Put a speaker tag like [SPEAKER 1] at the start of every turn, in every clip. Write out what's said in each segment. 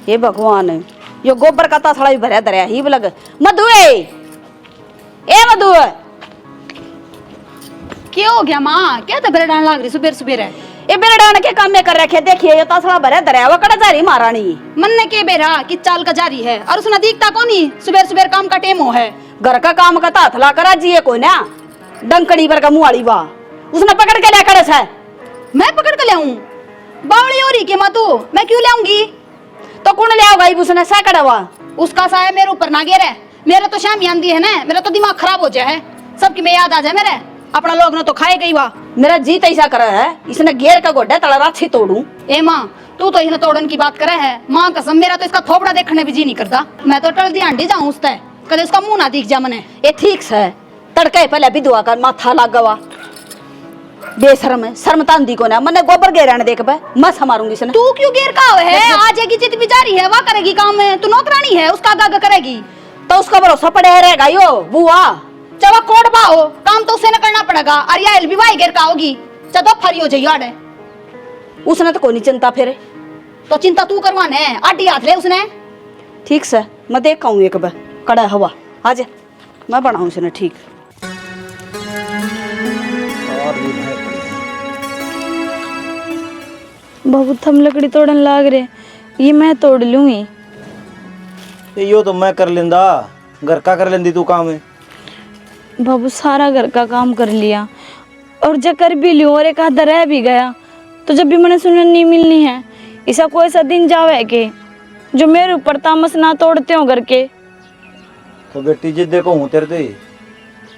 [SPEAKER 1] हे भगवान, यो गोबर का तासड़ा भी भरया धरया ही लग। मधु ए मधु,
[SPEAKER 2] क्या हो गया माँ? क्या तो बेरडान लाग रही सुबेर सुबेर है।
[SPEAKER 1] ये बेरडान के काम में कर रखे। देखिए ये तासड़ा भरया धरया वो कड़ा जा रही महारानी।
[SPEAKER 2] मन ने के बेरा कि चाल का जारी है और उसने दिखता कौन ही सुबेर सुबेर काम का टेम हो है।
[SPEAKER 1] घर का काम का ताथला करा जी को ना डंकड़ी पर का मुआड़ी वाह उसने पकड़ के लिया कड़स है।
[SPEAKER 2] मैं पकड़ के ले आऊं? बावड़ी हो रही के माँ तू, मैं क्यों ले आऊंगी?
[SPEAKER 1] तो कौन ले आओगा उसने सैकड़ा हुआ?
[SPEAKER 2] उसका साया मेरे ऊपर ना गिरे। मेरा तो शाम आंदी है ना, मेरा तो दिमाग खराब हो जाए है। सबकी मैं याद आ जाए मेरे, अपना लोग ने तो खाए गई वाह।
[SPEAKER 1] मेरा जीत ऐसा करा है इसने घेर का गोड्डा तला राछी तोड़ू।
[SPEAKER 2] ए माँ तू तो इन्हें तोड़न की बात करे है। माँ कसम मेरा तो इसका थोपड़ा देखने भी जी नहीं करता। मैं तो टल दी आंटी जाऊं उस तय कदे उसका मुंह ना दिख जा मने।
[SPEAKER 1] ये ठीक है तड़के पहले विधवा का माथा लाग गवा बेशरम है। शर्म तांदी को ना मने गोबर घेराने देख पे मस मारूंगी इसने।
[SPEAKER 2] तू क्यों घेर का है? आज की जित बिचारी है वह करेगी काम में, तू नौकरानी है उसका आगा करेगी
[SPEAKER 1] तो उसका भरोसा पड़े रहेगा यो बुआ।
[SPEAKER 2] चलो कोट बाहो काम तो उसे न करना पड़ेगा। और या एलबी भाई घेर का होगी चलो फरी हो जाइयो आड़े।
[SPEAKER 1] उसने तो कोई नहीं चिंता फिर
[SPEAKER 2] तो चिंता तू करवाने आटी हाथ ले उसने।
[SPEAKER 1] ठीक से मैं देख आऊँ एक बार कड़ा हवा आज मैं बनाऊँ इसने ठीक।
[SPEAKER 3] बहुत हम लकड़ी तोड़न लाग रहे, ये मैं तोड़ लूंगी।
[SPEAKER 4] यो तो मैं कर लेंदा, घर का कर लेंदी तू काम है।
[SPEAKER 3] बाबू सारा घर का काम कर लिया और जब कर भी लियो और एक आध रह भी गया तो जब भी मैंने सुनने नहीं मिलनी है। ऐसा कोई सा दिन जावे के जो मेरे ऊपर तामस ना तोड़ते हो घर के।
[SPEAKER 4] तो बेटी जिद देखो हूँ तेरे ते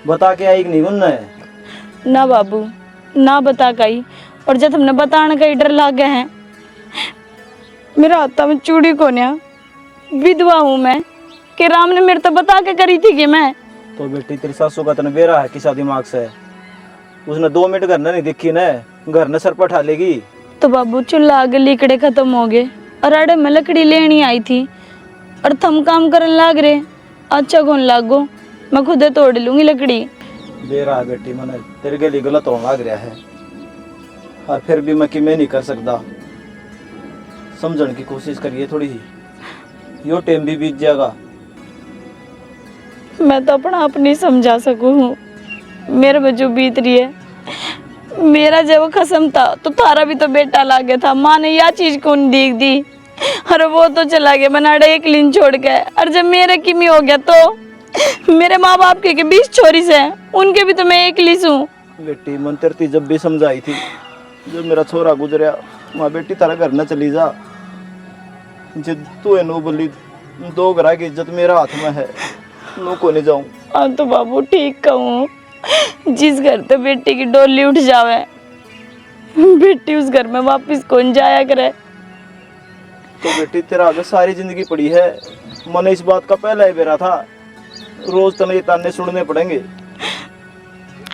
[SPEAKER 4] बता के आई कि नहीं बनना है?
[SPEAKER 3] ना बाबू ना बता कही, और जब हमने बताने का ही डर लाग गया है। मेरा हाथा में चूड़ी को न्या विधवा हूँ मैं कि राम ने मेरे तो बता के करी थी कि मैं।
[SPEAKER 4] तो बेटी तेरी सासू का तन बेरा है किसा दिमाग से। उसने 2 मिनट घर नहीं देखी न, घर न सर पर उठा लेगी।
[SPEAKER 3] तो बाबू चूल्हा आगे लीकड़े खत्म हो गए और अड़े में लकड़ी लेनी आई थी और थम काम करन लाग रहे। अच्छा कौन लागो, मैं खुदे तोड़ लूंगी लकड़ी।
[SPEAKER 4] बेरा है बेटी मैंने तेरे गली गलत होने लग रहा है और फिर भी मैं कि मैं नहीं कर सकता। समझने की कोशिश करिए थोड़ी ही, यो टाइम भी बीत जाएगा।
[SPEAKER 3] मैं तो अपना आप नहीं समझा सकूँ हूँ। मेरे में जो बीत रही है, मेरा जब वो खसम था तो थारा भी तो बेटा लागे था। माँ ने यह चीज कौन देख दी, अरे वो तो चला गया बनाड़े एक लिन छोड़ के। और जब मेरे किमी हो गया तो मेरे माँ बाप के 20 छोरी से उनके भी तो मैं एक लिस हूँ।
[SPEAKER 4] बेटी मन तेरती जब भी समझाई थी जब मेरा छोरा गुजरिया, माँ बेटी तारा घर न चली जा। जिद तू है नो बोली 2 घरा की इज्जत मेरा हाथ में है, नो को नहीं जाऊं।
[SPEAKER 3] हाँ तो बाबू ठीक कहूँ, जिस घर तो बेटी की डोली उठ जावे बेटी उस घर में वापस कौन जाया करे।
[SPEAKER 4] तो बेटी तेरा आगे सारी जिंदगी पड़ी है। मन इस बात का पहला ही बेरा था, रोज तने ये ताने सुनने पड़ेंगे।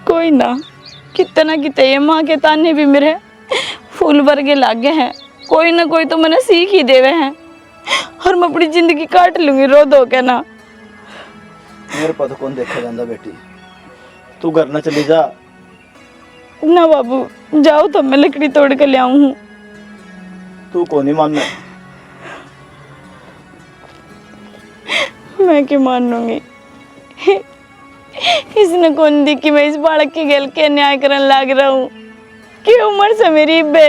[SPEAKER 3] कोई ना, कितने ना कितने ये माँ के ताने भी मेरे फूल वर्गे लागे हैं। कोई ना कोई तो मैंने सीख ही देवे हैं और मैं अपनी जिंदगी काट लूंगी रो धो के ना।
[SPEAKER 4] मेरे पास कौन देखा जाता बेटी, तू घर न चली जा।
[SPEAKER 3] ना बाबू जाओ तो मैं लकड़ी तोड़ के ले आऊं हूँ।
[SPEAKER 4] तू को नहीं मानना।
[SPEAKER 3] मैं क्यों मानूंगी, इसने कौन दी कि मैं इस बालक के गेल के न्याय करने लाग रहा हूँ कि उम्र से मेरी इब्बे।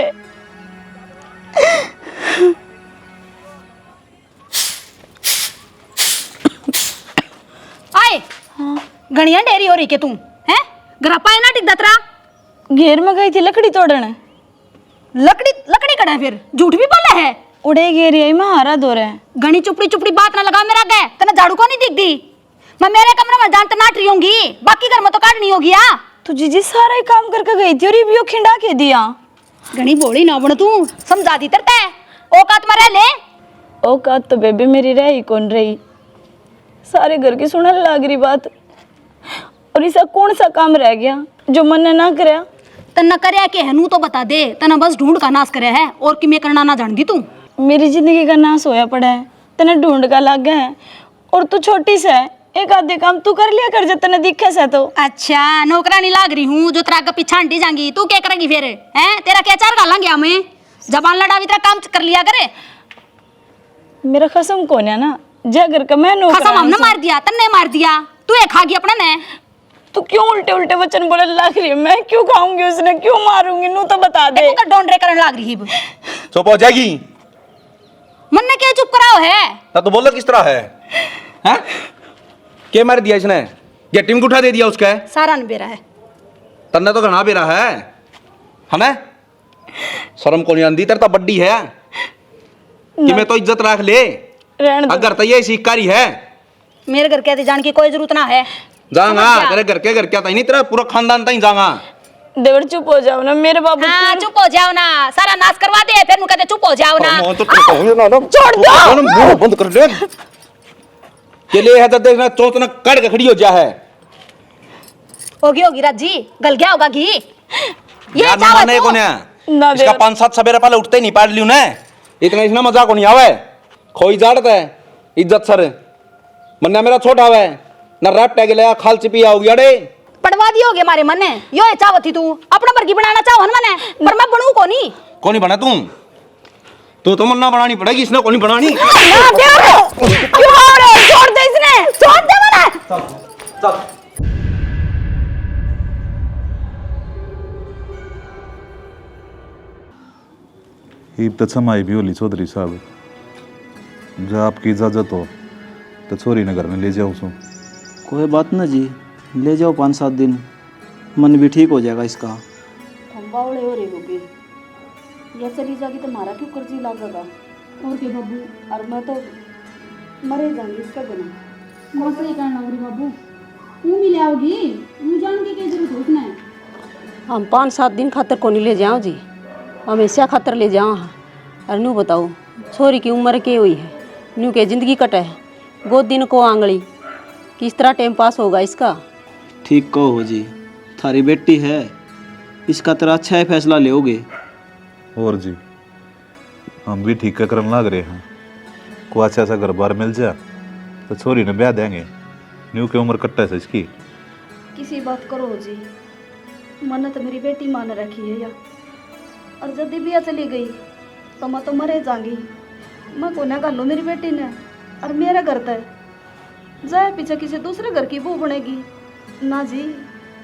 [SPEAKER 2] आए गणिया डेरी हो रही के तू हैं? ग्रापा है ना टिक दतरा
[SPEAKER 3] घेर में गई थी लकड़ी तोड़ने।
[SPEAKER 2] लकड़ी लकड़ी कड़ा है फिर झूठ भी बोला है।
[SPEAKER 3] उड़े घेर आई मैं हारा दो रहे।
[SPEAKER 2] घनी चुपड़ी चुपड़ी बात ना लगा मेरा गए तना झाड़ू को नहीं दिख दी। मैं मेरे कमरे में जानते नाट रही होंगी, बाकी घर में तो काटनी होगी। आ
[SPEAKER 3] तो जीजी सारा ही काम करके गई थी और ये भी वो खिंडा के दिया।
[SPEAKER 2] घनी बोली ना बन तू समझा दी तरते औकात में रह ले।
[SPEAKER 3] औकात तो बेबी मेरी रह ही कौन रही, सारे घर की सुनने लग रही बात। और ऐसा कौन सा काम रह गया जो मन ने ना कराया।
[SPEAKER 2] तना करया के है नू तो बता दे, तना बस ढूंढ का नाश करे है और कि मैं करना ना जानती तू।
[SPEAKER 3] मेरी जिंदगी का नाश होया पड़ा है, तने ढूंढ का लग गया है और तू छोटी सा है। एक आधे काम तू कर लिया कर जब तने दिखे से तो।
[SPEAKER 2] अच्छा नौकरानी लाग रही हूँ जो तेरा का पीछा हंटी जाएंगी, तू क्या करेगी फिर हैं? तेरा क्या चार गाला गया मैं जबान लड़ा भी तेरा काम कर लिया करे।
[SPEAKER 3] मेरा कसम कौन है ना जागर का मैं
[SPEAKER 2] खसम हमने मार दिया, तन्ने मार दिया, तू एक खा गई अपने ने।
[SPEAKER 3] तू क्यों उल्टे उल्टे वचन बोले लग रही है? मैं क्यों खाऊंगी उसने, क्यों मारूंगी? नू तो बता दे।
[SPEAKER 2] देखो डोंडरे करने लग रही है।
[SPEAKER 5] चुप हो जाएगी
[SPEAKER 2] मन ने क्या चुप कराओ है?
[SPEAKER 5] ना तो बोलो किस तरह है हैं? क्या मार दिया इसने? ये टीम को उठा दे दिया उसका
[SPEAKER 2] सारा न बेरा है।
[SPEAKER 5] तन्ने तो घना भी रहा है हमें शर्म को नहीं आंदी तेरे तो बड्डी है कि मैं तो इज्जत रख ले।
[SPEAKER 3] रहने दो।
[SPEAKER 5] अगर तो ये शिकारी है
[SPEAKER 2] मेरे घर कहते जान की कोई जरूरत ना है।
[SPEAKER 5] जाऊंगा तेरे घर क्या नहीं तेरा पूरा खानदान तई जाऊंगा।
[SPEAKER 3] देवर चुप हो जाओ ना मेरे बाबू।
[SPEAKER 2] हाँ चुप हो जाओ ना, सारा नाश करवा दे फिर कहते चुप हो जाओ ना।
[SPEAKER 3] छोड़ दो।
[SPEAKER 5] मुंह बंद कर दे के लिए है तो देखना चौथ ना कट के खड़ी हो जा है।
[SPEAKER 2] होगी राजी गल गया होगा घी ये
[SPEAKER 5] यार
[SPEAKER 2] चावल
[SPEAKER 5] माने
[SPEAKER 2] तो-
[SPEAKER 5] को ने
[SPEAKER 3] ना
[SPEAKER 5] इसका
[SPEAKER 3] देवर।
[SPEAKER 5] 5-7 सवेरे पहले उठते नहीं पाड़ लियो ने इतना इसना मजाक को नहीं आवे खोई जाड़ता है इज्जत सर मन्ना मेरा छोटा है ना रैप टैग ले खाल चिपी आओगी अड़े
[SPEAKER 2] पड़वा दियोगे हमारे मन ने यो है चावत थी तू अपना बर्गी बनाना चाहो ना मैंने पर मैं बनू को नहीं।
[SPEAKER 5] कौन बना तू तो मन्ना बनानी पड़ेगी इसने कौन बनानी।
[SPEAKER 2] छोड़ दे इसने छोड़ दे मना।
[SPEAKER 6] ईब तो समाई भी होली चौधरी साहब जब आपकी इजाजत हो तो छोरी ने घर में ले जाऊँ सो।
[SPEAKER 4] कोई बात ना जी, ले जाओ 5-7 दिन, मन भी ठीक हो जाएगा इसका।
[SPEAKER 1] हम बावड़े हो रहे होगे या चली जाएगी तो हमारा क्यों कर्जी लागेगा?
[SPEAKER 2] और के बाबू
[SPEAKER 1] और मैं तो मरे जाऊंगी इसका बिना।
[SPEAKER 2] कौन से करना होगी बाबू तू मिले आओगी तू जान की क्या जरूरत है उसने।
[SPEAKER 1] हम 5-7 दिन खातर को नहीं ले जाओ जी, हमेशा खातर ले जाओ। और नू बताओ छोरी की उम्र के हुई है, नू के जिंदगी कटे है, गोद दिन को आंगली, किस तरह टाइम पास होगा इसका?
[SPEAKER 4] ठीक कहो हो जी, थारी बेटी है, इसका तरह अच्छा है फैसला लोगे।
[SPEAKER 6] और जी हम भी ठीक करने लग रहे हैं, को अच्छा सा घर बार मिल जा तो छोरी ने ब्याह देंगे। न्यू की उम्र कट्टा है इसकी।
[SPEAKER 1] किसी बात करो हो जी, मन तो मेरी बेटी मान रखी है या, और जब बिया चली गई तो मैं तो मरे जाऊंगी। मैं को ना लो मेरी बेटी ने, और मेरा घर तय जाए पीछे किसी दूसरे घर की बहू बनेगी ना जी,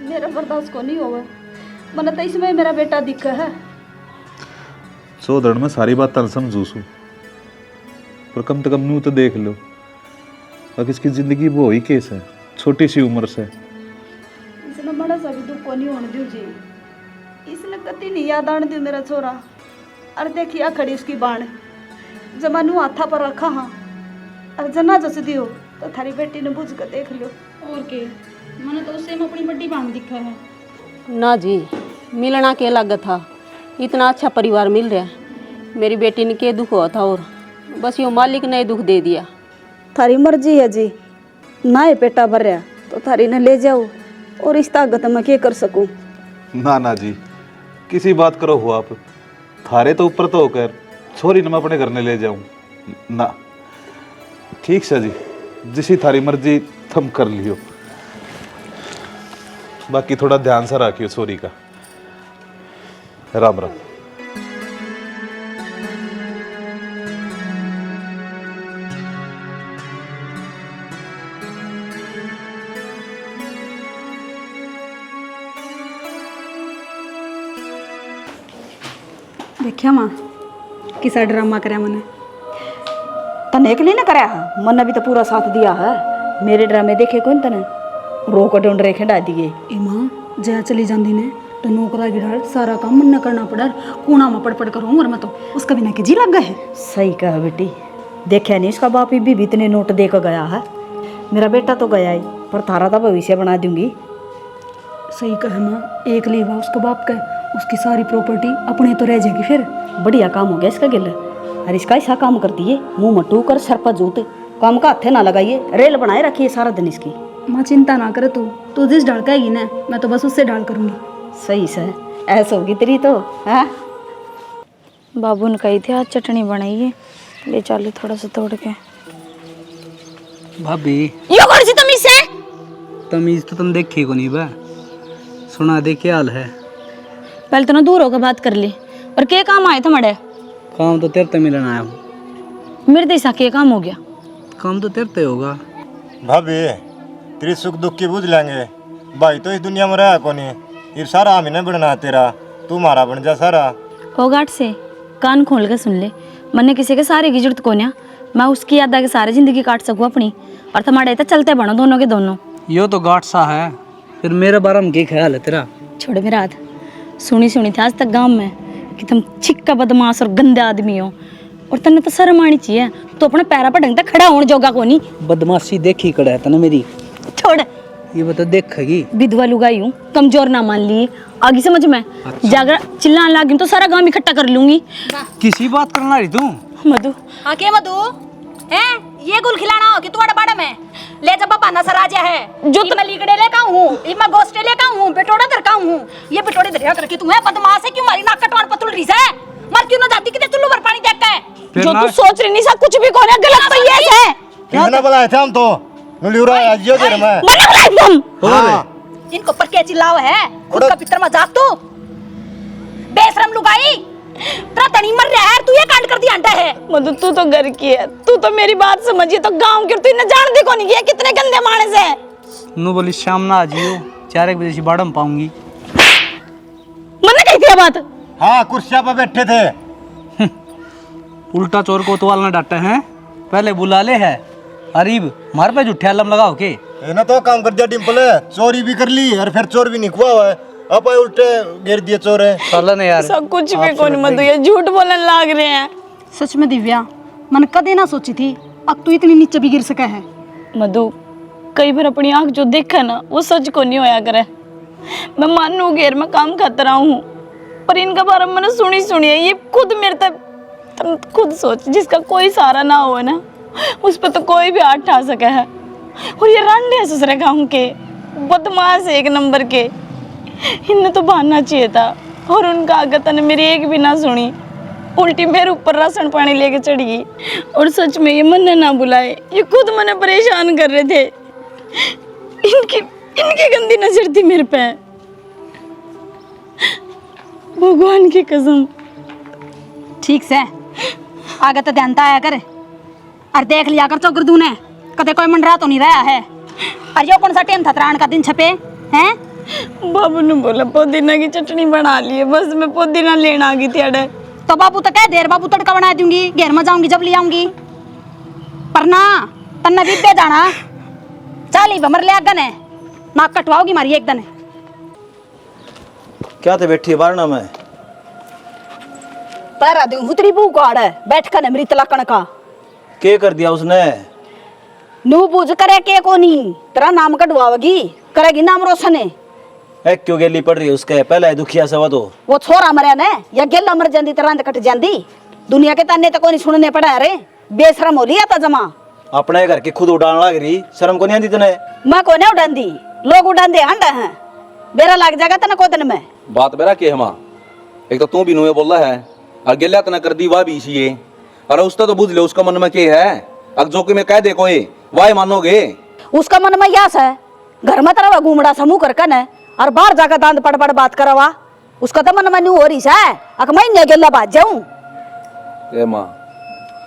[SPEAKER 1] मेरा बर्दाश्त को नहीं होगा। मन तो इसमें मेरा बेटा दिखा है।
[SPEAKER 6] चौधर में सारी बात समझू सू, पर कम से कम नू तो देख लो अब इसकी जिंदगी वो ही केस है, छोटी सी उम्र से।
[SPEAKER 1] इसने बड़ा सा भी दुख को नहीं होने दू जी, इसने कति नहीं याद आने दू मेरा छोरा। और देखिए खड़ी उसकी बाण जमानू हाथा पर रखा हाँ, और जना जस दियो तो थारी बेटी ने बुझ कर देख लियो।
[SPEAKER 2] और के मैंने तो उससे अपनी बड़ी बांध दिखा है
[SPEAKER 1] ना जी, मिलना के लग था, इतना अच्छा परिवार मिल रहा है, मेरी बेटी ने के दुख हुआ था, और बस यो मालिक ने दुख दे दिया। थारी मर्जी है जी, ना ये पेटा भर रहा तो थारी ने ले जाओ, और इस ताकत में क्या कर सकूं?
[SPEAKER 6] ना जी किसी बात करो हो आप, थारे तो ऊपर तो होकर छोरी ने मैं अपने घर ने ले जाऊं ना। ठीक से जी, जिसी थारी मर्जी थम कर लियो, बाकी थोड़ा ध्यान से रखियो छोरी का। राम राम।
[SPEAKER 2] देखिया माँ किसा ड्रामा कराया मैंने।
[SPEAKER 1] तने एक ना कराया है, मन ने भी तो पूरा साथ दिया है। मेरे ड्रामे देखे कौन तने रोक ढूंढ रे खिंडा दिए।
[SPEAKER 2] ए माँ जया चली जाती ने तो नौकरा गिराड़ सारा काम मन न करना पड़ा, कूना में पड़ करूँ, और मैं तो उसका बिना के जी लग गए है।
[SPEAKER 1] सही कहा बेटी, देखा नहीं इसका बाप भी इतने नोट दे कर गया है। मेरा बेटा तो गया ही, पर थारा तो भविष्य बना दूंगी।
[SPEAKER 2] सही कहा माँ, एक लेवा उसके बाप का, उसकी सारी प्रॉपर्टी अपने तो रह जाएगी फिर।
[SPEAKER 1] बढ़िया काम हो गया इसका गिल, और इसका ऐसा काम करती है मुंह मटू कर सर पर जूते, काम का हाथे ना लगाइए, रेल बनाए रखिए सारा दिन इसकी।
[SPEAKER 2] माँ चिंता ना करे तू जिस डाल का आएगी ना, मैं तो बस उससे डाल करूँगी।
[SPEAKER 1] सही से ऐसा होगी तेरी तो है।
[SPEAKER 3] बाबू ने कही थी आज चटनी बनाइए, ले चलो थोड़ा सा तोड़ के।
[SPEAKER 7] भाभी
[SPEAKER 3] यो कौन सी तमीज है?
[SPEAKER 7] तमीज तो तुम देखी को नहीं बा, सुना दे क्या हाल है।
[SPEAKER 3] पहले तो ना दूर होकर बात कर ली, और क्या काम आए थे मड़े?
[SPEAKER 7] काम तो तेरे तो मिलन आया हूँ।
[SPEAKER 3] मेरे देसा के काम हो गया।
[SPEAKER 7] काम तो तेरे ते होगा।
[SPEAKER 8] भाभी तेरी सुख दुख की बुझ लेंगे। भाई तो इस दुनिया में रहा कौन है, ये सारा हम ही नहीं बनना तेरा, तू हमारा बन जा सारा।
[SPEAKER 3] हो गाट से कान खोल के सुन ले, मन्ने किसी के सारे की जरूरत कोन्या, मैं उसकी याद आके सारी जिंदगी काट सकूँ अपनी, और तुम्हारे तो चलते बनो दोनों के दोनों।
[SPEAKER 7] यो तो गाट सा है, फिर मेरे बारे में क्या ख्याल है तेरा?
[SPEAKER 3] छोड़ मेरा हाथ। सुनी थी आज तक गांव में कि तुम छिक्का बदमाश और गंदे आदमी हो, और तन्ने तो शर्म आनी चाहिए, तो अपने पैरा पर ढंग तक खड़ा होने जोगा कोनी।
[SPEAKER 7] बदमाशी देखी कड़ा है तने मेरी।
[SPEAKER 3] छोड़,
[SPEAKER 7] ये बता देखेगी
[SPEAKER 3] विधवा लुगाई हूँ, कमजोर ना मान ली, आगे समझ में। जागर चिल्लाने लगी तो सारा गांव इकट्ठा कर लूंगी।
[SPEAKER 7] किसी बात करना रही तू?
[SPEAKER 3] मधु
[SPEAKER 2] हाँ के मधु हैं ये गुल खिलाना हो कि तुम्हारा बाड़ा में ले जब बाबा नजर आ जा है जो मैं लीगड़े लेका हूँ, मैं गोश्ते लेका हूँ, बेटोड़ा दरका हूँ, ये बेटोड़े दरिया करके तुम्हें बदमाश है, क्यों मारी नाक कटवान पतुल रही है, मर क्यों ना जाती कितने चुल्लू भर पानी देख के
[SPEAKER 3] जो तू सोच रही नहीं सा कुछ भी कोने गलत तो ये है।
[SPEAKER 8] किसने बुलाए थे हम तो नुलियुरा आजियो देर में।
[SPEAKER 3] मना बुलाए तुम।
[SPEAKER 8] हाँ
[SPEAKER 2] इनको पर के चिल्लाओ है खुद का पितर मजाक तू बेशरम लुगाई तेरा तनी मर रहा है, तू ये कांड कर दिया अंडा है।
[SPEAKER 3] मधु तू तो घर की है, तू तो मेरी बात समझिए, तो गांव के तू न जान दे कौन गया कितने गंदे मानस है।
[SPEAKER 7] नु बोली शाम ना आ जियो, 4 बजे से बाड़ा में पाऊंगी।
[SPEAKER 3] मन्ने कही थी बात?
[SPEAKER 8] हाँ कुर्सिया पर बैठे थे।
[SPEAKER 7] उल्टा चोर को तो ना डांटे हैं, पहले बुला ले है। अरीब मार पे झूठे आलम लगाओ के।
[SPEAKER 8] ये ना तो काम कर दिया डिम्पल, चोरी भी कर ली और फिर चोर भी नहीं हुआ हुआ है, अब उल्टे घेर दिए चोर है।
[SPEAKER 7] साला ने यार
[SPEAKER 3] सब कुछ भी कौन मधु ये झूठ बोलने लाग रहे हैं।
[SPEAKER 2] सच में दिव्या मन कदे ना सोची थी अब तू इतनी नीचे भी गिर सका है।
[SPEAKER 3] मधु कई बार अपनी आंख जो देखा ना वो सच को नहीं होया करे। मैं मानू घेर में काम खतरा हूँ, पर इनका बारे में मैंने सुनी है, ये खुद मेरे तक तुम खुद सोच, जिसका कोई सहारा ना हो ना उस पर तो कोई भी हाथ उठा सके है। और ये रांडे ससुरे गाँव के बदमाश एक नंबर के, इन्हें तो भानना चाहिए था, और उनका आगत ने मेरी एक भी ना सुनी, उल्टी मेरे ऊपर राशन पानी लेके चढ़ गई। और सच में ये मन ना बुलाए, ये खुद मने परेशान कर रहे थे, इनकी गंदी नजर थी मेरे पे, भगवान की कसम।
[SPEAKER 2] ठीक से आगे तो ध्यान आया कर और देख लिया कर चौकर दूने कदे कोई मंडरा तो नहीं रहा है। और यो कौन सा टेम था त्राण का दिन छपे हैं?
[SPEAKER 3] बाबू ने बोला पुदीना की चटनी बना ली है, बस मैं पुदीना लेने आ गई थी अड़े।
[SPEAKER 2] तो बाबू तो कह देर बाबू तड़का बना दूंगी, घेर में जाऊंगी जब ले आऊंगी, पर ना तन्ना भी पे जाना चाली बमर ले आगन है नाक कटवाओगी मारी एक दिन।
[SPEAKER 4] क्या थे बैठी है बारना में?
[SPEAKER 2] पैरा दू हुतरी बू गाड़ है बैठ कर मृत लकण का
[SPEAKER 4] के कर दिया उसने?
[SPEAKER 2] नू बूझ करे के कोनी तेरा नाम कटवाओगी, करेगी नाम रोशन है।
[SPEAKER 4] ए क्यों गेली पड़ रही है उसके? पहले दुखिया से वो तो
[SPEAKER 2] वो छोरा मरिया ने या गेला मर जांदी तरह कट जांदी, दुनिया के ताने तो कोनी सुनने पड़ा रे, बेशरम हो लिया था जमा।
[SPEAKER 4] अपने घर के खुद उड़ान लग रही, शर्म को नहीं आती तने?
[SPEAKER 2] मैं को नहीं उड़ांदी, लोग उड़ांदे हंडा हैं, बेरा लग जाएगा तना को दिन में।
[SPEAKER 5] बात बेरा के हमा एक तो तू भी नुए बोल रहा है और गेल्या तना कर दी वाह भी इसी है, अरे उसका तो बुझ ले उसका मन में क्या है, अब जो कि मैं कह दे कोई वाह मानोगे?
[SPEAKER 2] उसका मन में यास है घर में तरह घूमड़ा समूह कर कन और बाहर जाकर दांत पड़ पड़ बात करवा, उसका तो मन में न्यू हो रही है अक महीने गेला बात जाऊं।
[SPEAKER 5] ए मां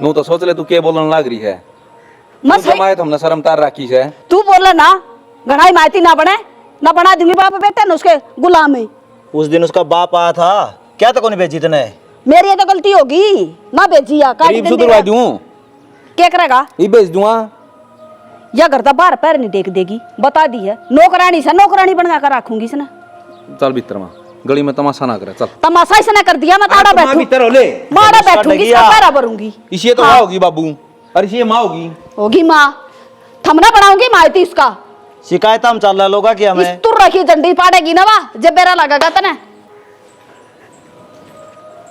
[SPEAKER 5] नू तो सोच ले तू के बोलने लग रही है,
[SPEAKER 2] मस
[SPEAKER 5] तू माए हमने शर्म तार रखी है।
[SPEAKER 2] तू बोल ना घनाई माइती ना बने ना बना दूंगी बाप बेटे न उसके गुलाम में।
[SPEAKER 4] उस दिन उसका बाप आया था, क्या तो को नहीं भेजी तने?
[SPEAKER 2] मेरी तो गलती होगी ना भेजिया
[SPEAKER 5] गरीब सुधरवा दूं,
[SPEAKER 2] क्या करेगा?
[SPEAKER 5] ये भेज दूंगा
[SPEAKER 2] या घर तो बाहर पैर नहीं टेक देगी, बता दी है नौकरानी से नौकरानी बना कर रखूंगी इसने।
[SPEAKER 5] चल भीतर मां गली में तमाशा ना करे, चल
[SPEAKER 2] तमाशा इसने कर दिया, मैं ताड़ा बैठूं
[SPEAKER 5] भीतर हो ले
[SPEAKER 2] मारा बैठूंगी इसका पैरा भरूंगी।
[SPEAKER 5] इसी तो माँ होगी बाबू, और इसी माँ
[SPEAKER 2] होगी माँ, थमना बनाऊंगी माइती इसका।
[SPEAKER 4] शिकायत हम चल रहा लोगा कि हमें
[SPEAKER 2] तुर रखी झंडी पाड़ेगी ना वाह जब बेरा लगेगा तने।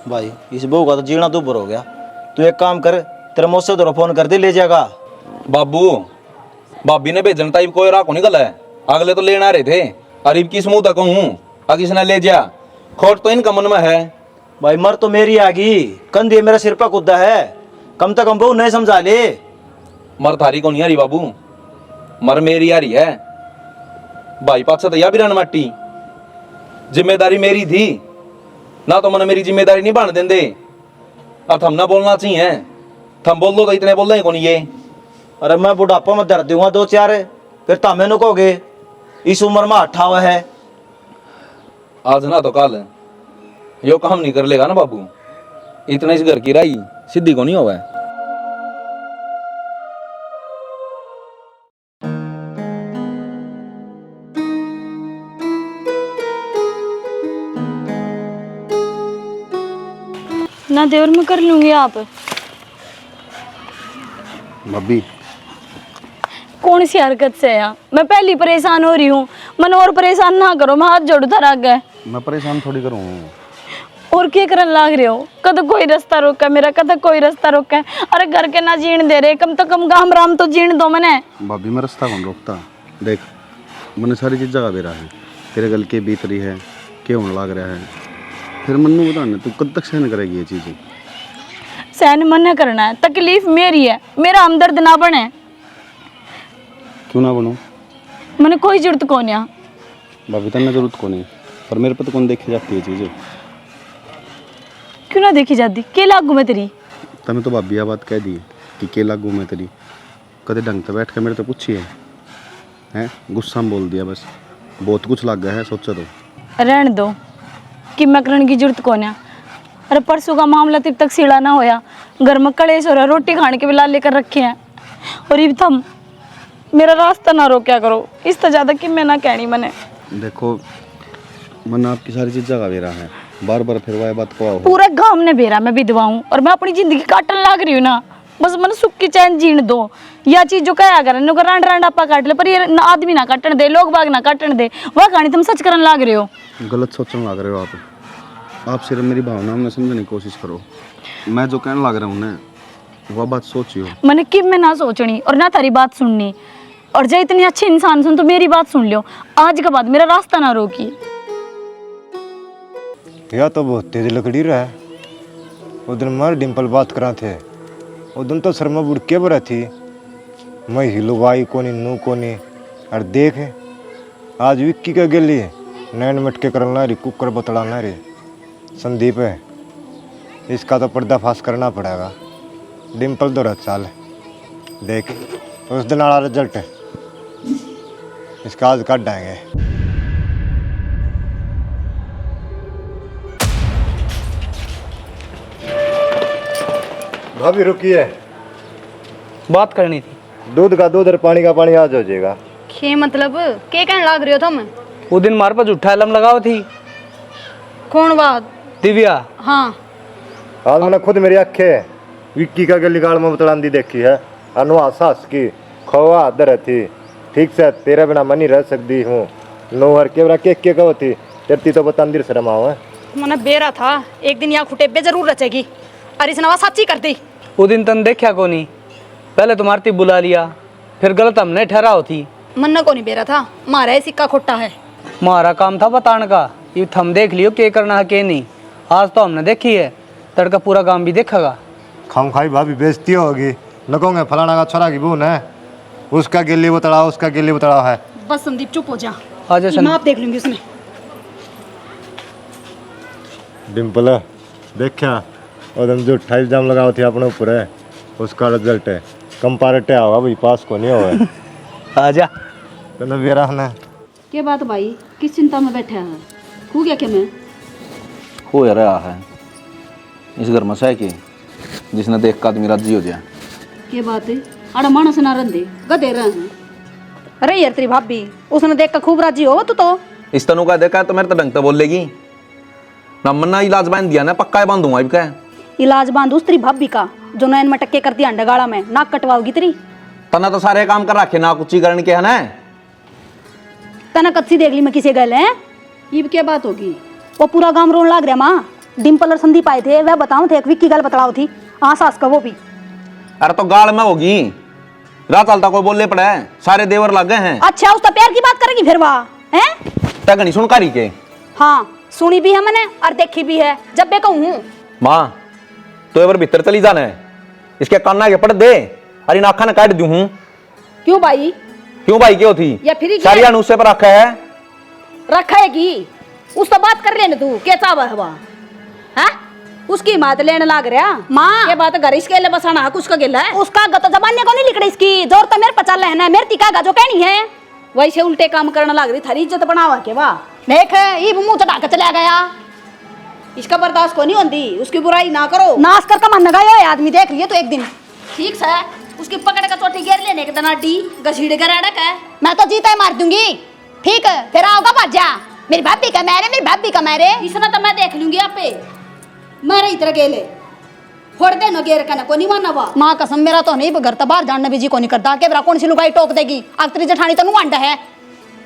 [SPEAKER 4] भाई इस बहू का तो जीना दुबर हो गया। तू एक काम कर, तेरे मुझसे तो फोन कर दे, ले जाएगा।
[SPEAKER 5] बाबू भाभी ने भेजन टाइप कोई राह को निकल है, अगले तो लेना रहे थे, अरीब किस मुंह तक हूँ अगर इसने ले जा, खोट तो इनका मन में है।
[SPEAKER 4] भाई मर तो मेरी आगी, कंधे मेरा सिर पर कुद्दा है, कम से कम बहू नहीं समझा ले।
[SPEAKER 5] मर थारी को नहीं आ रही बाबू, मर मेरी आ रही है। भाई पास तो या भी रन मट्टी जिम्मेदारी मेरी थी ना, तो मैंने मेरी जिम्मेदारी नहीं बन देंदे, अब हम ना बोलना चाहिए थम बोल दो तो इतने बोल रहे कौन ये?
[SPEAKER 4] अरे मैं बुढ़ापा में दर्द दूंगा 2-4, फिर तमें नु कहोगे इस उम्र में हठा हुआ है।
[SPEAKER 5] आज ना तो कल यो काम नहीं कर लेगा ना बाबू, इतना इस घर की राई सीधी को नहीं हुआ है।
[SPEAKER 3] ना देवर मैं कर लूंगी आप।
[SPEAKER 9] भाभी
[SPEAKER 3] कौन सी हरकत से है? मैं पहली परेशान हो रही हूँ, मन और परेशान ना करो, मैं हाथ जोड़ू था रख गए।
[SPEAKER 9] मैं परेशान थोड़ी करूँ।
[SPEAKER 3] और क्या करन लाग रहे हो? कद कोई रास्ता रोका मेरा, कद कोई रास्ता रोका है। अरे घर के ना जीण दे रहे, कम तो कम गाम राम तो जीण दो मने।
[SPEAKER 9] भाभी मैं रास्ता कौन रोकता? देख मैंने सारी चीज़ जगह बेरा है, तेरे गल के बीत रही है, क्या होने लग रहा है, फिर मन्नू बता ना तू कब तक सहन करेगी ये चीज़ें?
[SPEAKER 3] सहन मन करना है, तकलीफ मेरी है, मेरा हमदर्द ना बने।
[SPEAKER 9] क्यों ना बनूं?
[SPEAKER 3] मैंने कोई जरूरत कौन है
[SPEAKER 9] भाभी तन्ने जरूरत को नहीं, पर मेरे पे तो कौन देखी जाती है चीज़ें?
[SPEAKER 3] क्यों ना देखी जाती? के लागू मैं तेरी?
[SPEAKER 9] तने तो भाभी यह बात कह दी कि के लागू मैं तेरी, कदे ढंग से बैठ के मेरे तो पूछी है गुस्सा में बोल दिया बस, बहुत कुछ लग गया है सोचा तो।
[SPEAKER 3] रहने दो कि मैं करने की जरूरत कौन है। अरे परसों का मामला तब तक सीढ़ा ना होया, घर में कलेश हो रहा, रोटी खाने के बिला लेकर रखे हैं, और ये थम मेरा रास्ता ना रोक्या करो, इससे ज़्यादा कि मैं ना कहनी मने।
[SPEAKER 9] देखो मन आपकी सारी चीज़ जगह बेरा है, बार बार फिर वह बात को आओ।
[SPEAKER 3] पूरा गांव ने बेरा मैं विधवा हूँ और मैं अपनी जिंदगी काटने लग रही हूँ ना, बस मन सुख की चैन जीण दो। यह चीज जो कहा कर रांड रांड आपा काट ले, पर ये आदमी ना काटन दे, लोग बाग ना काटन दे, वह कहानी तुम सच करने लग रहे हो।
[SPEAKER 9] गलत सोचने लग रहे हो आप सिर्फ मेरी भावनाओं में समझने की कोशिश करो। मैं जो कहने लग रहा हूँ ना वह बात सोचियो।
[SPEAKER 3] मैंने कि मैं ना सोचनी और ना तारी बात सुननी, और जब इतनी अच्छी इंसान सुन तो मेरी बात सुन लियो, आज के बाद मेरा रास्ता ना रोकी।
[SPEAKER 8] यह तो बहुत तेज लकड़ी रहा है। उस दिन मर डिम्पल बात करा थे, उस दिन तो शर्मा बुड़के पर थी, मैं हिलवाई कोनी नू कोनी, और देख आज विक्की का गेली नैन मटके करना रे, कुकर बतड़ाना रे। संदीप है, इसका तो पर्दाफाश करना पड़ेगा। डिम्पल तो रह चाल देख, उस दिन वाला रिजल्ट इसका आज काट देंगे। भाभी रुकिए,
[SPEAKER 7] बात करनी थी।
[SPEAKER 8] दूध का दूध और पानी का पानी आज हो जाएगा।
[SPEAKER 2] के मतलब के कहने लाग रहे हो तुम?
[SPEAKER 7] वो दिन मार पर झूठा इल्जाम लगाओ थी।
[SPEAKER 2] कौन बात?
[SPEAKER 7] दिव्या।
[SPEAKER 2] हाँ
[SPEAKER 8] आज मैंने खुद मेरी अखें विक्की का गली गाड़ में बतलांदी देखी है। अनुआ सास की खोआ दर थी, ठीक से तेरे बिना मनी रह सकती हूँ। नोहर के बना के कहो थी, तेरती तो बतांदी शर्म आओ है।
[SPEAKER 2] मैंने बेरा था एक दिन यहाँ खुटेबे जरूर रचेगी, और इस नवा सच्ची कर दी।
[SPEAKER 7] वो दिन तन देखा को नहीं, पहले तुम्हारी बुला लिया, फिर गलत हमने ठहरा होती।
[SPEAKER 2] मन्ना को नहीं बेरा था, मारा है सिक्का खोटा है।
[SPEAKER 7] हमारा काम था बताने का, ये थम देख लियो के करना है के नहीं। आज तो हमने देखी है, तड़का पूरा काम भी देखेगा।
[SPEAKER 8] खाम खाई भाभी बेइज्जती होगी, न कहोगे फलाना का छोरा की बून है, उसका गिल्ली बतड़ाओ, उसका गिल्ली बतड़ाओ है।
[SPEAKER 2] बस संदीप चुप हो जा,
[SPEAKER 7] आज
[SPEAKER 2] मैं आप देख लूंगी उसमें।
[SPEAKER 8] डिम्पल देखा और जो 28 जाम लगाओ थे अपने ऊपर है, उसका रिजल्ट है कंपारेटिव होगा भाई, पास को नहीं होगा।
[SPEAKER 7] आजा
[SPEAKER 8] तो मेरा है ना।
[SPEAKER 1] क्या बात भाई, किस चिंता में बैठे हैं? हो गया क्या? मैं
[SPEAKER 5] हो यार रहा है इस घर में सह के, जिसने देख का आदमी राजी हो जाए।
[SPEAKER 1] क्या बात है? अड़ा मानस ना रंदे गधे रहे हैं।
[SPEAKER 2] अरे यार तेरी भाभी उसने देख कर खूब राजी हो तू तो।
[SPEAKER 5] इस तनु का देखा तो मेरे तो ढंग तो बोलेगी ना। मन्ना इलाज बांध दिया ना, पक्का बांधूंगा अब क्या
[SPEAKER 2] इलाज बांध उस तेरी भाभी का जो नैन मटके करती अंडा गाड़ा में, नाक कटवाओगी तेरी।
[SPEAKER 5] तना तो सारे काम कर रखे ना, कुछ करने के है ना।
[SPEAKER 2] तना कच्ची देख ली मैं किसे गल है।
[SPEAKER 1] ये क्या बात होगी?
[SPEAKER 2] वो पूरा गांव रोन लाग रहा माँ। डिम्पल और संदीप आए थे, वह बताओ थे, एक विक्की गल बतलाओ थी। हाँ सास का वो भी।
[SPEAKER 5] अरे तो गाड़ में होगी, रात चलता कोई बोलने पड़े, सारे देवर लग गए हैं।
[SPEAKER 2] अच्छा उसका प्यार की बात करेगी फिर वह है?
[SPEAKER 5] तक सुनकारी के।
[SPEAKER 2] हाँ सुनी भी है मैंने और देखी भी है, जब मैं कहूँ।
[SPEAKER 5] माँ तो एवर भीतर चली जाना है, इसके कान्ना के पड़ दे, अरे नाखा न काट दू हूँ।
[SPEAKER 1] क्यों भाई?
[SPEAKER 5] क्यों भाई क्यों थी?
[SPEAKER 1] या फिर
[SPEAKER 5] सारी अनुसे पर रखा है।
[SPEAKER 1] रखेगी उसका बात कर लेने तू, क्या चावा है वहाँ? हाँ
[SPEAKER 2] उसकी मात लेने लाग रहा माँ ये बात घर इसके लिए बसाना हक उसका गिला है उसका गतो जबान को नहीं लिख रही इसकी जोर तो मेरे पचाल है ना मेरे तिका जो कहनी है वैसे उल्टे काम करने लग रही थारी इज्जत बनावा के वाह देख ये मुंह चढ़ा के चला गया इसका बर्दाश्त को नहीं होती उसकी बुराई ना करो नाश कर मन लगायो आदमी देख लिए तो एक दिन ठीक है उसकी पकड़ का चोटी घेर लेने के तना डी घसीड़ कर अड़क है मैं तो जीता मार दूंगी ठीक है फिर आओगा बाजा मेरी भाभी का मेरे इसने तो मैं देख लूंगी आप पे मेरे इधर गेले फोड़ दे न गेर का को नहीं मानना वा मां कसम मेरा तो नहीं घर तो बाहर जानना भी जी को नहीं करता के कौन सी लुगाई टोक देगी आखिरी जेठानी तो नुआंडा है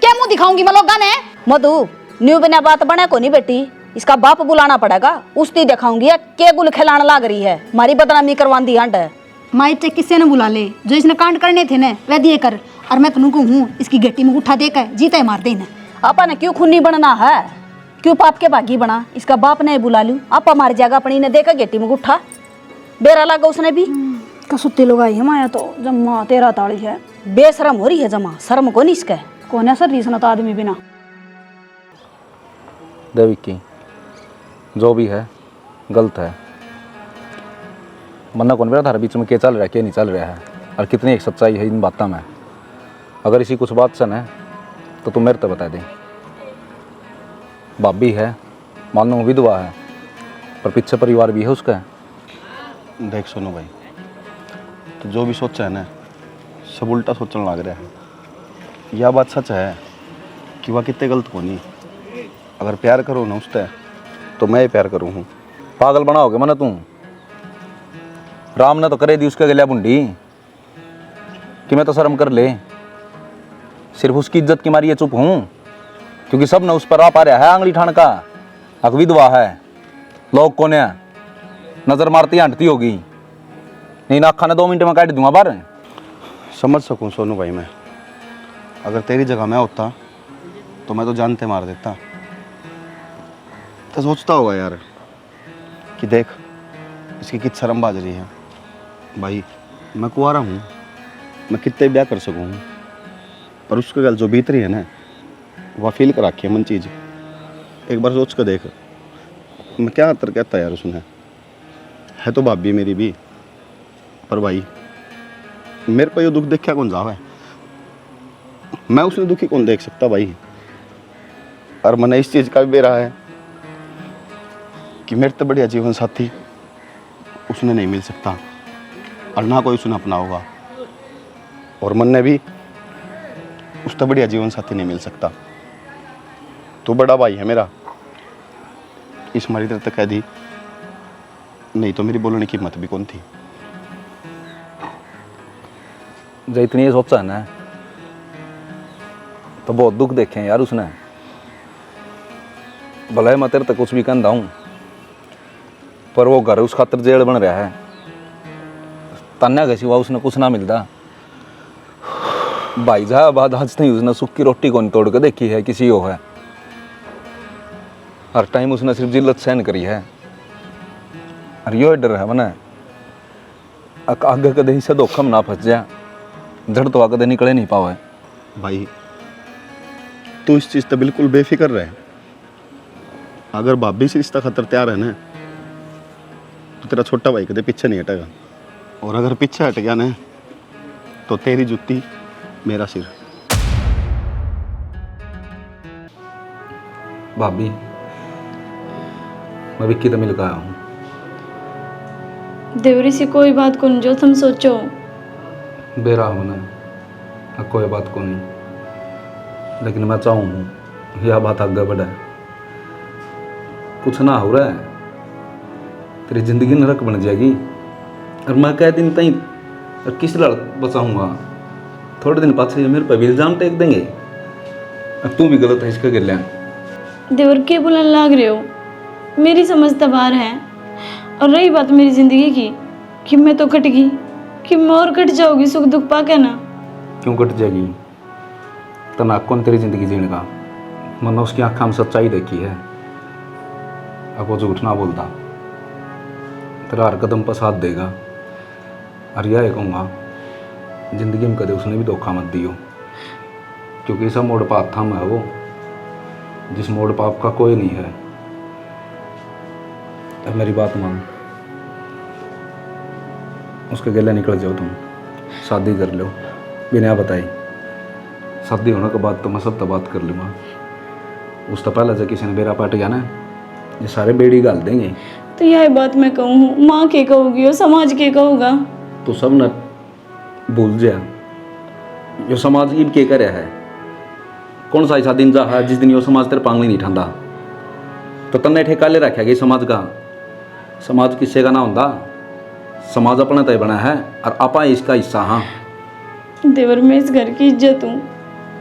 [SPEAKER 2] क्या मुंह दिखाऊंगी मैं लोगा ने मधु न्यू बिना बात बने को नहीं बेटी इसका बाप बुलाना पड़ेगा उसकी दिखाऊंगी के गुल खिलाने लाग रही है मारी बदनामी करवांदी हंड है माइटे किसी ने बुला ले जो इसने कांड करने थे ना वह दिए कर और मैं तुमको हूँ इसकी गेटी में उठा देकर जीता मार देना आपा ने क्यों खूनी बनना है क्यों पाप के भागी बना इसका बाप ने बुला लू आपा मार जाएगा अपनी ने देखा गेटी में उठा बेरा लगा उसने भी कसुत्ती लोग आई है माया तो जम्मा तेरा ताड़ी है बेशरम हो रही है जमा शर्म को नहीं इसका कौन है सर रीसना तो आदमी बिना
[SPEAKER 5] देविकी जो भी है गलत है मन्ना कौन बेरा थारे बीच में क्या चल रहा है क्या नहीं चल रहा है और कितनी एक सच्चाई है इन बातों में अगर इसी कुछ बात सन है तो तुम मेरे तो बता दे भाभी है मानो विधवा है पर पीछे परिवार भी है उसका
[SPEAKER 9] देख सुनो भाई तो जो भी सोचा है ना सब उल्टा सोचने लग रहा है यह बात सच है कि वह कितने गलत को नहीं अगर प्यार करो ना उससे तो मैं ही प्यार करूँ हूँ
[SPEAKER 5] पागल बनाओगे मना तू राम ने तो करे दी उसके गलिया बुंडी कि मैं तो शर्म कर ले सिर्फ उसकी इज्जत की मारी ये चुप हूँ क्योंकि सब ने उस पर आ पा रहा है आंगली ठान का अक विधवा है लोग कोने नजर मारती हटती होगी नहीं ना खाना 2 मिनट में काट दूंगा बार
[SPEAKER 9] समझ सकूँ सोनू भाई मैं अगर तेरी जगह मैं होता तो मैं तो जानते मार देता तो सोचता होगा यार कि देख इसकी कित शर्म बाज रही है भाई मैं कुंवारा हूँ मैं कितने ब्याह कर सकूँ पर उसके गल जो भीतरी है ना वह फील कर रखी है मन चीज़ एक बार सोच कर देख मैं क्या अंतर कहता यार उसने है तो भाभी मेरी भी पर भाई मेरे को ये दुख देखा कौन जावा है मैं उसने दुखी कौन देख सकता भाई और मैंने इस चीज़ का भी बेरा है कि मेरे तो बढ़िया जीवन साथी उसने नहीं मिल सकता और ना कोई उसने अपना होगा और मन ने भी उसका बढ़िया जीवन साथी नहीं मिल सकता तो बड़ा भाई है मेरा इस मारी तरह तक कह दी नहीं तो मेरी बोलने की हिम्मत भी कौन थी
[SPEAKER 5] जो इतनी ये सोचा है ना तो बहुत दुख देखे हैं यार उसने भले मैं तेरे तक कुछ भी कहता हूँ पर वो घर उस खातर जेल बन रहा है तन्या के सिवा उसने कुछ ना मिलता भाई जा बात आज नहीं उसने सुख की रोटी कौन तोड़ के देखी है किसी हो है हर टाइम उसने सिर्फ जिल्लत सहन करी है और यो डर है मना आगे कदे से धोखा में ना फंस जा जड़ तो कदे निकले नहीं पावे
[SPEAKER 9] भाई तू इस चीज़ तो बिल्कुल बेफिक्र रहे अगर भाभी से रिश्ता खतर तैयार है ना तो तेरा छोटा भाई कदे पीछे नहीं हटेगा और अगर पीछे हट गया ना तो तेरी जुत्ती मेरा सिर
[SPEAKER 5] भाभी मैं विक्की तो मिल गया हूँ
[SPEAKER 3] देवरी से कोई बात को जो तुम सोचो
[SPEAKER 5] बेरा होना कोई बात को नहीं लेकिन मैं चाहूँ यह बात आगे बढ़े कुछ ना हो रहा है तेरी जिंदगी नरक बन जाएगी और मैं कह दिन तई और किस लड़ बचाऊंगा थोड़े दिन पास मेरे पे भी इल्जाम टेक देंगे अब तू भी गलत है इसका गिर
[SPEAKER 3] देवर के बुलाने लाग रहे हो मेरी समझ तबार है और रही बात मेरी जिंदगी की कि मैं तो कट गई कि मैं और कट जाऊंगी सुख दुख पा के ना
[SPEAKER 5] क्यों कट जाएगी तना कौन तेरी जिंदगी जीने का मैंने उसकी आँखों में सच्चाई देखी है अब वो झूठ ना बोलता तेरा हर कदम पर साथ देगा और यह कहूँगा जिंदगी में कदे उसने भी धोखा मत दियो क्योंकि ऐसा मोड़ पाप था मैं वो जिस मोड़ पाप का कोई नहीं है अब मेरी बात मान, उसके गले निकल जाओ तुम, शादी कर लो बिना बताई। शादी होने के बाद तो मैं सब तो बात कर लूँगा। उस तो पहले से किसी ने बेरा पाट गया ना, ये सारे बेड़ी गाल देंगे।
[SPEAKER 3] तो यह बात मैं कहूँ, माँ के कहूँगी और समाज के कहूँगा।
[SPEAKER 5] तो सब न भूल जा, जो समाज ईब के करे है। कौन सा ऐसा दिन जा है जिस दिन यो समाज तेरे पांगली नहीं ठंडा, तो तन्ने ठेका ले रखा गई समाज का। समाज किसी का ना होता, समाज अपना तय बना है और आपा इसका हिस्सा। हाँ
[SPEAKER 3] देवर, मैं इस घर की इज्जत हूँ,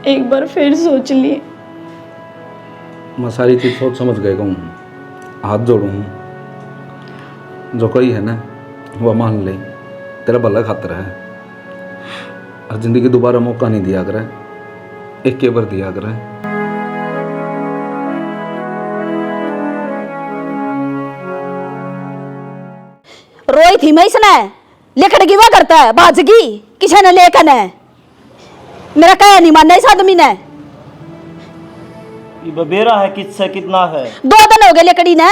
[SPEAKER 3] एक बार फिर सोच लिए।
[SPEAKER 5] मैं सारी चीज़ सोच समझ गए कहूँ, हाथ जोड़ू हूँ, जो कोई है ना वह मान ले, तेरा भला खातर है। और जिंदगी दोबारा मौका नहीं दिया करे, एक के बार दिया करे।
[SPEAKER 2] रोई थी मैं इसने, लिखड़ की वो करता है बाजगी, किसी ने लेकर है मेरा कह नहीं मानना इस आदमी ने।
[SPEAKER 4] ये बबेरा है किससे कितना है?
[SPEAKER 2] 2 दिन हो गए लकड़ी ने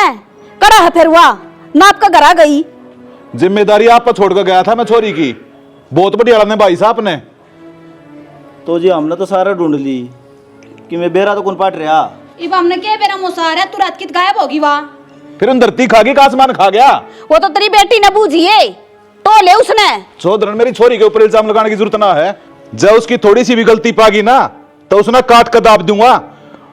[SPEAKER 2] कड़ा है, फिर हुआ नाप का घर आ गई।
[SPEAKER 6] जिम्मेदारी आप पर छोड़ कर गया था मैं छोरी की, बहुत बड़ी अड़ने भाई साहब ने।
[SPEAKER 4] तो जी हमने तो सारा ढूंढ ली कि मैं बेरा तो कौन पाट रहा।
[SPEAKER 2] इब हमने क्या बेरा मुसार है, तुरंत कित गायब होगी वहाँ।
[SPEAKER 6] फिर उन धरती खा गई का आसमान खा गया।
[SPEAKER 2] वो तो तेरी बेटी ने बूझिए, तो ले उसने।
[SPEAKER 6] चौधरी, मेरी छोरी के ऊपर इल्जाम लगाने की जरूरत ना है। जब उसकी थोड़ी सी भी गलती पागी ना तो उसने काट कर दाब दूंगा,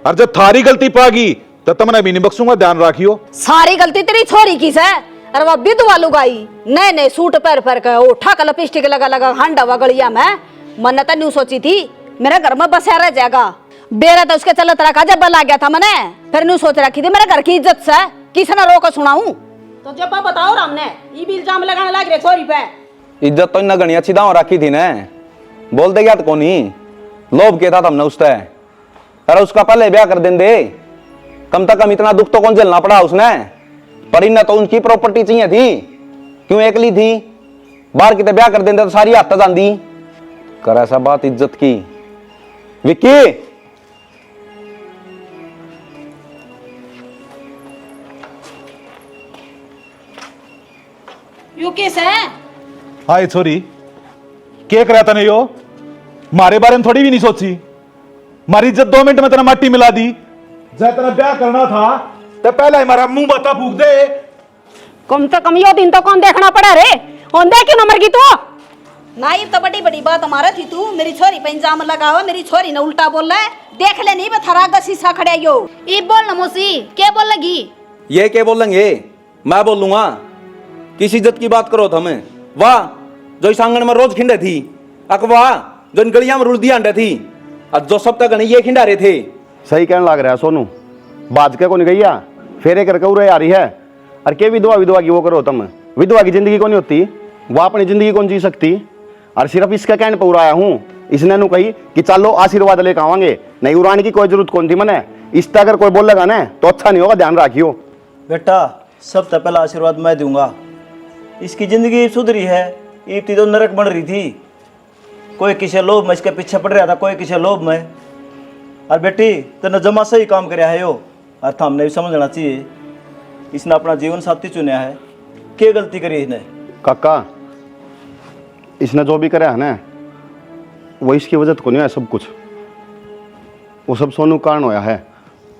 [SPEAKER 6] और जब थारी गलती पागी तो तुमने भी नहीं बख्सूंगा, ध्यान रखियो।
[SPEAKER 2] सारी गलती तेरी छोरी की है। अरे वह विधवा लुगाई नए नए सूट पैर पैर के उठा कर लिपस्टिक लगा लगा हांडा हुआ गलिया में। मन तो न्यू सोची थी मेरे घर में बसा रह जाएगा, बेरा तो उसके चलत रखा जब बल आ गया था मैंने, फिर न्यू सोच रखी थी मेरे घर की इज्जत से किसने रोक सुनाऊं। तो जब बताओ हमने ये भी इल्जाम लगाने लग रहे छोरी पे।
[SPEAKER 5] इज्जत तो इन गणी अच्छी दाव रखी थी ने, बोल दे गया तो कौन ही लोभ किया था तुमने उससे। अरे उसका पहले ब्याह कर देंगे, कम से कम इतना दुख तो कौन झेलना पड़ा उसने। पर इन्हें तो उनकी प्रॉपर्टी चाहिए थी, क्यों एकली थी, बाहर कितने ब्याह कर देंगे तो सारी हाथ जाती। कर ऐसा बात इज्जत की। विक्की
[SPEAKER 2] यू किस है?
[SPEAKER 6] हाय छोरी, क्या कर रहा था ने यो, मारे बारे में थोड़ी भी नहीं सोची। मारी इज्जत 2 मिनट में तेरा माटी मिला दी। जब तेरा ब्याह करना था तो पहले हमारा मुंह बता फूक दे।
[SPEAKER 2] कम से कम यो दिन तो कौन देखना पड़ा रे, कौन देखे नंबर की तो ना। ये तो बड़ी बड़ी बात हमारा थी, तू मेरी छोरी पे इंजाम लगाओ, मेरी छोरी ने उल्टा बोल रहा है। देख ले नहीं बथरा का शीशा खड़े यो। ये बोल ना मौसी, क्या बोल लगी?
[SPEAKER 5] ये क्या बोलेंगे, मैं बोलूंगा। किस इज्जत की बात करो हमें? वाह जो इस आंगन में रोज खिंडे थी, अकवा जो इन गलियां में रुलदी अंडे थी, और जो सब तक ये खिंडा रहे थे।
[SPEAKER 9] सही कहने लग रहा है सोनू, बाज के को नहीं गई फेरे करके उरे आ रही है। और के विधवा विधवा की वो करो तुम, विधवा की जिंदगी को नहीं होती, वह अपनी जिंदगी को नहीं जी सकती। और सिर्फ इसका कहने पर उड़ाया हूँ, इसने नु कही कि चलो आशीर्वाद लेकर आवांगे, नहीं उड़ाने की कोई जरूरत कौन थी मैंने। इस अगर कोई बोलेगा ना तो अच्छा नहीं होगा, ध्यान रखियो।
[SPEAKER 4] बेटा सबसे पहला आशीर्वाद मैं दूंगा। इसकी जिंदगी सुधरी है, इतनी तो नरक बन रही थी। कोई किसी लोभ में इसके पीछे पड़ रहा था, कोई किसी लोभ में। और बेटी तेने जमा सही काम कराया है यो, और हमने भी समझना चाहिए इसने अपना जीवन साथी चुना है। क्या गलती करी इसने?
[SPEAKER 9] काका इसने जो भी करा है ना वो इसकी वजह तो नहीं है, सब कुछ वो सब सोनू कारण होया है।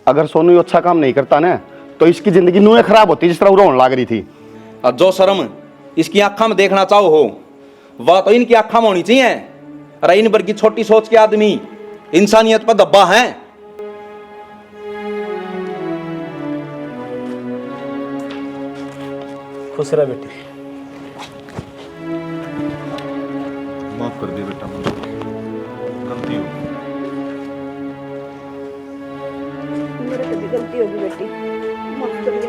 [SPEAKER 9] अगर सोनू अच्छा काम नहीं करता ना तो इसकी जिंदगी नुए खराब होती जिस तरह रोने लग रही थी।
[SPEAKER 5] और जो शर्म इसकी आंखों में देखना चाहो हो वह तो इनकी आंखों में होनी चाहिए। अरे इन भर की छोटी सोच के आदमी इंसानियत पर दब्बा है।
[SPEAKER 4] खुश रह बेटी।
[SPEAKER 6] माफ कर दिया बेटा, गलती हो गई।
[SPEAKER 1] मेरे से भी गलती होगी बेटी, माफ कर दे।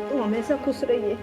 [SPEAKER 1] तू हमेशा खुश रहिए।